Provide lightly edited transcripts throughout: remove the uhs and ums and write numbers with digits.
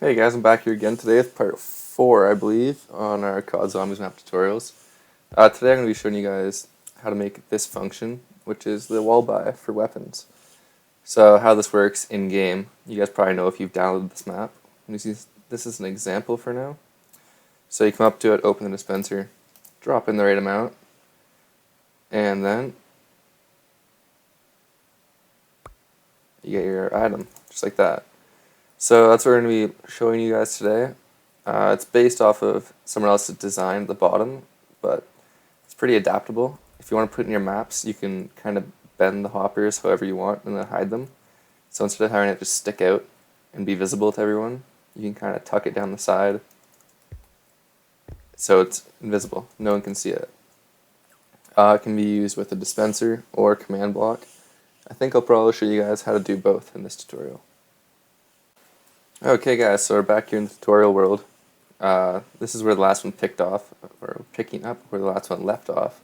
Hey guys, I'm back here again today with part 4, I believe, on our COD Zombies map tutorials. Today I'm going to be showing you guys how to make this function, which is the wall buy for weapons. So how this works in-game, you guys probably know if you've downloaded this map. This is an example for now. So you come up to it, open the dispenser, drop in the right amount, and then you get your item, just like that. So that's what we're going to be showing you guys today. It's based off of someone else's design at the bottom, but it's pretty adaptable. If you want to put in your maps, you can kind of bend the hoppers however you want and then hide them. So instead of having it just stick out and be visible to everyone, you can kind of tuck it down the side so it's invisible. No one can see it. It can be used with a dispenser or command block. I think I'll probably show you guys how to do both in this tutorial. Okay guys, so we're back here in the tutorial world. This is where the last one picking up where the last one left off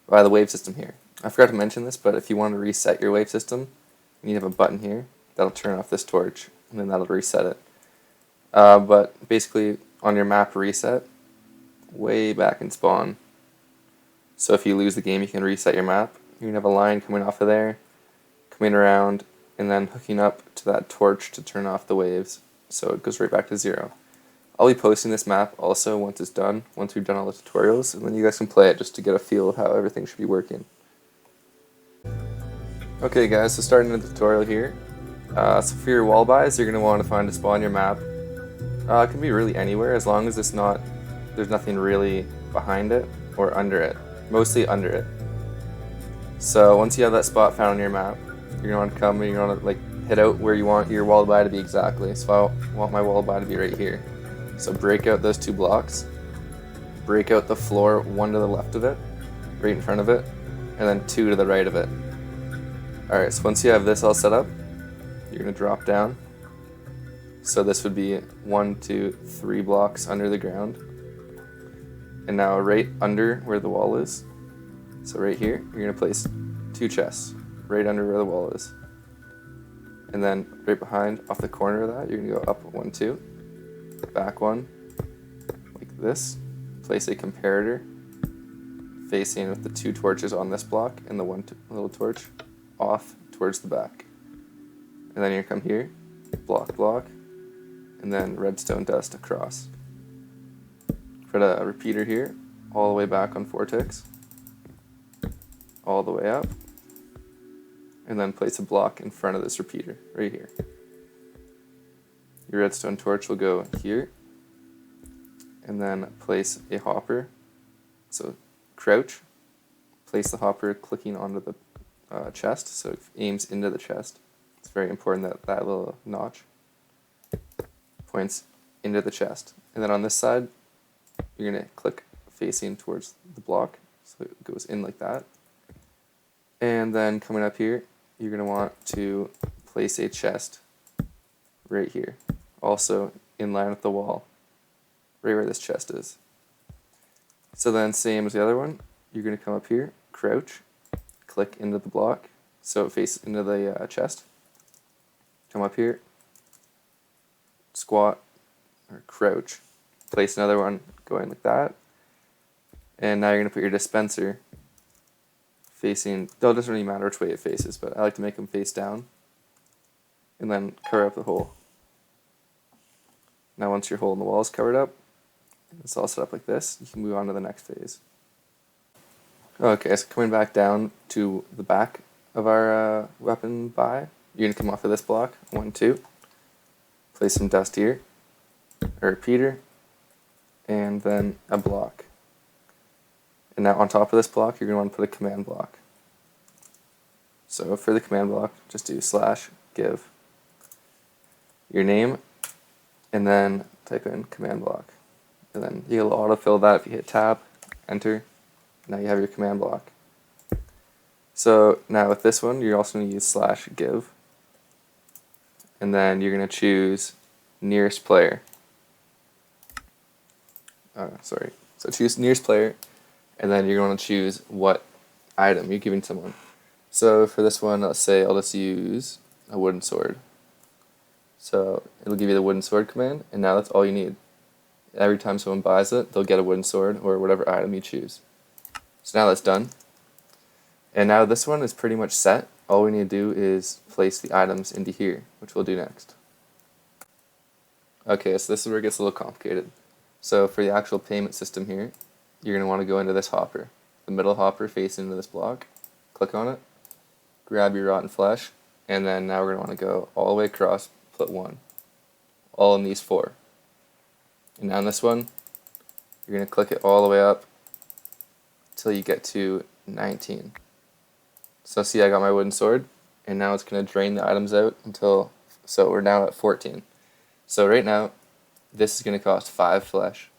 by the wave system here. I forgot to mention this, but if you want to reset your wave system, you need to have a button here that'll turn off this torch, and then that'll reset it. But basically, on your map reset, way back in spawn. So if you lose the game, you can reset your map. You're gonna have a line coming off of there, coming around, and then hooking up to that torch to turn off the waves, so it goes right back to 0. I'll be posting this map also once it's done, once we've done all the tutorials, and then you guys can play it just to get a feel of how everything should be working. Okay guys, so starting the tutorial here. So for your wall buys, you're going to want to find a spot on your map. It can be really anywhere as long as there's nothing really behind it or under it, mostly under it. So once you have that spot found on your map, you're going to want to come and you're going to hit out where you want your wall buy to be exactly. So I want my wall buy to be right here. So break out those 2 blocks, break out the floor, 1 to the left of it, right in front of it, and then 2 to the right of it. Alright, so once you have this all set up, you're going to drop down. So this would be 1, 2, 3 blocks under the ground. And now right under where the wall is, so right here, you're going to place 2 chests, right under where the wall is. And then right behind, off the corner of that, you're going to go up 1, 2, back 1, like this. Place a comparator facing with the 2 torches on this block and the 1 little torch off towards the back. And then you come here, block, and then redstone dust across. Put a repeater here, all the way back on 4 ticks, all the way up, and then place a block in front of this repeater, right here. Your redstone torch will go here, and then place a hopper. So crouch, place the hopper clicking onto the chest, so it aims into the chest. It's very important that that little notch points into the chest. And then on this side, you're going to click facing towards the block, so it goes in like that. And then coming up here, you're going to want to place a chest right here, also in line with the wall, right where this chest is. So then same as the other one, you're going to come up here, crouch, click into the block, so it faces into the chest. Come up here, squat, or crouch, place another one going like that. And now you're going to put your dispenser facing, it doesn't really matter which way it faces, but I like to make them face down. And then cover up the hole. Now once your hole in the wall is covered up, and it's all set up like this, you can move on to the next phase. Okay, so coming back down to the back of our weapon buy, you're going to come off of this block, 1, 2, place some dust here, a repeater, and then a block. And now on top of this block, you're going to want to put a command block. So for the command block, just do /give your name, and then type in command block. And then you'll autofill that if you hit tab, enter. Now you have your command block. So now with this one, you're also going to use /give. And then you're going to choose nearest player. So choose nearest player, and then you're going to choose what item you're giving someone. So for this one, let's say I'll just use a wooden sword. So it'll give you the wooden sword command, and now that's all you need. Every time someone buys it, they'll get a wooden sword or whatever item you choose. So now that's done. And now this one is pretty much set. All we need to do is place the items into here, which we'll do next. Okay, so this is where it gets a little complicated. So for the actual payment system here, you're going to want to go into this hopper. The middle hopper facing into this block. Click on it. Grab your rotten flesh. And then now we're going to want to go all the way across, put 1. All in these 4. And now in this one, you're going to click it all the way up until you get to 19. So see, I got my wooden sword, and now it's going to drain the items out until, so we're now at 14. So right now, this is going to cost 5 flesh.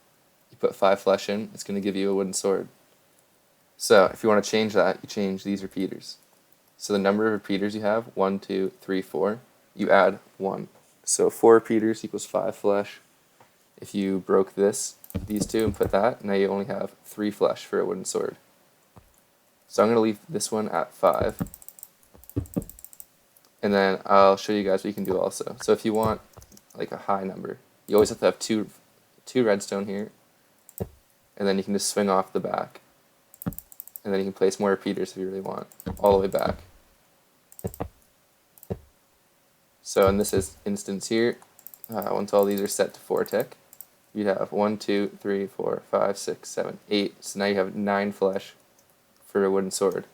You put 5 flesh in, it's going to give you a wooden sword. So if you want to change that, you change these repeaters. So the number of repeaters you have, 1, 2, 3, 4, you add 1. So 4 repeaters equals 5 flesh. If you broke these two and put that, now you only have 3 flesh for a wooden sword. So I'm going to leave this one at 5. And then I'll show you guys what you can do also. So if you want like a high number, you always have to have two redstone here. And then you can just swing off the back. And then you can place more repeaters if you really want, all the way back. So in this instance here, once all these are set to 4 tick, you have 1, 2, 3, 4, 5, 6, 7, 8. So now you have 9 flesh for a wooden sword,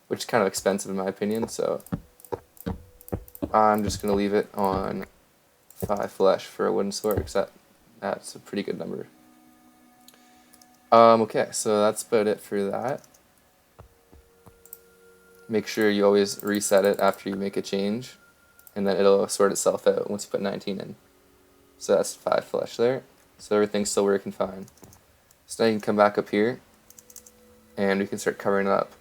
which is kind of expensive in my opinion, so I'm just going to leave it on 5 flesh for a wooden sword, because that's a pretty good number. Okay, so that's about it for that. Make sure you always reset it after you make a change, and then it'll sort itself out once you put 19 in. So that's 5 flesh there, so everything's still working fine. So now you can come back up here, and we can start covering it up.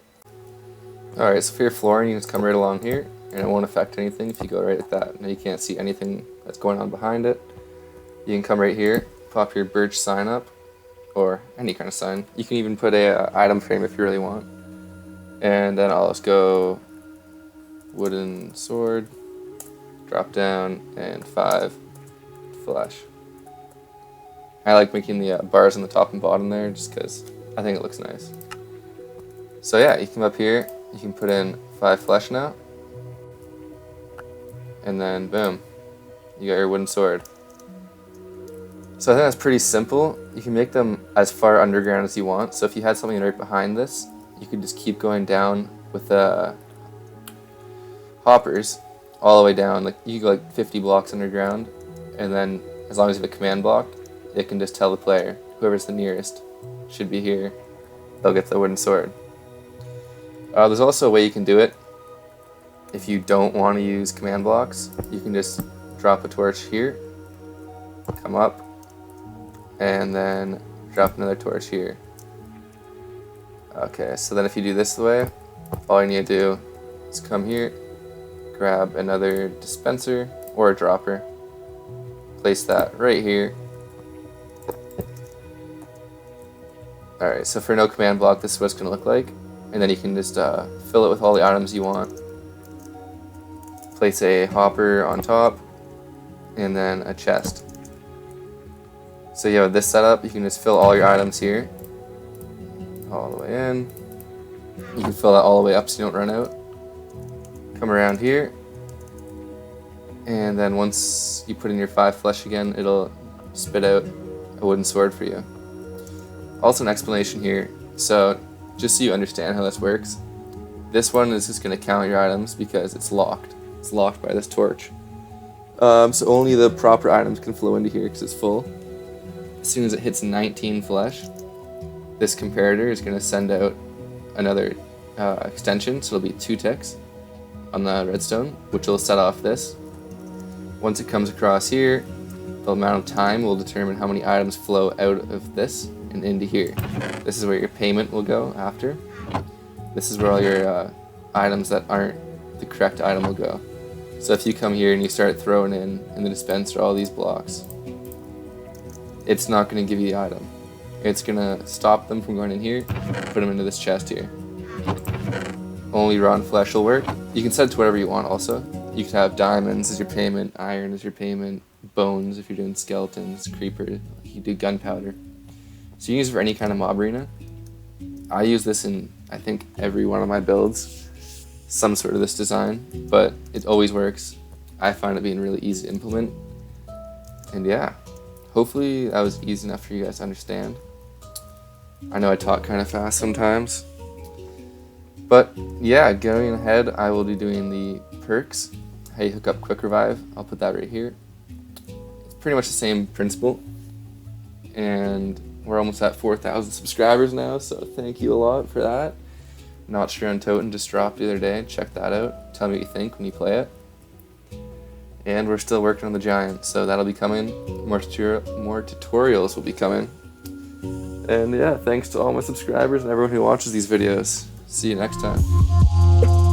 Alright, so for your flooring, you just come right along here, and it won't affect anything if you go right at that. Now you can't see anything that's going on behind it. You can come right here, pop your birch sign up, or any kind of sign. You can even put a item frame if you really want. And then I'll just go wooden sword, drop down, and 5 flesh. I like making the bars on the top and bottom there just because I think it looks nice. So yeah, you come up here, you can put in 5 flesh now, and then boom, you got your wooden sword. So I think that's pretty simple. You can make them as far underground as you want. So if you had something right behind this, you could just keep going down with the hoppers all the way down. Like you can go like 50 blocks underground, and then as long as you have a command block, it can just tell the player, whoever's the nearest should be here, they'll get the wooden sword. There's also a way you can do it. If you don't want to use command blocks, you can just drop a torch here, come up, and then drop another torch here. Okay, so then if you do this way, all you need to do is come here, grab another dispenser or a dropper, place that right here. Alright, so for no command block, this is what it's going to look like. And then you can just fill it with all the items you want. Place a hopper on top, and then a chest. So you have this setup, you can just fill all your items here, all the way in. You can fill that all the way up so you don't run out. Come around here, and then once you put in your 5 flesh again, it'll spit out a wooden sword for you. Also an explanation here, so just so you understand how this works, this one is just going to count your items because it's locked. It's locked by this torch. So only the proper items can flow into here because it's full. As soon as it hits 19 flesh, this comparator is going to send out another extension, so it'll be 2 ticks on the redstone, which will set off this. Once it comes across here, the amount of time will determine how many items flow out of this and into here. This is where your payment will go after. This is where all your items that aren't the correct item will go. So if you come here and you start throwing in the dispenser all these blocks, it's not going to give you the item. It's going to stop them from going in here, put them into this chest here. Only rotten flesh will work. You can set it to whatever you want also. You could have diamonds as your payment, iron as your payment, bones if you're doing skeletons, creeper, you do gunpowder. So you can use it for any kind of mob arena. I use this in, I think, every one of my builds, some sort of this design, but it always works. I find it being really easy to implement. And yeah, hopefully that was easy enough for you guys to understand. I know I talk kind of fast sometimes. But yeah, going ahead, I will be doing the perks. How you hook up quick revive. I'll put that right here. It's pretty much the same principle. And we're almost at 4,000 subscribers now, so thank you a lot for that. Not Sure on Totem just dropped the other day. Check that out. Tell me what you think when you play it. And we're still working on the giant, so that'll be coming. More tutorials will be coming. And yeah, thanks to all my subscribers and everyone who watches these videos. See you next time.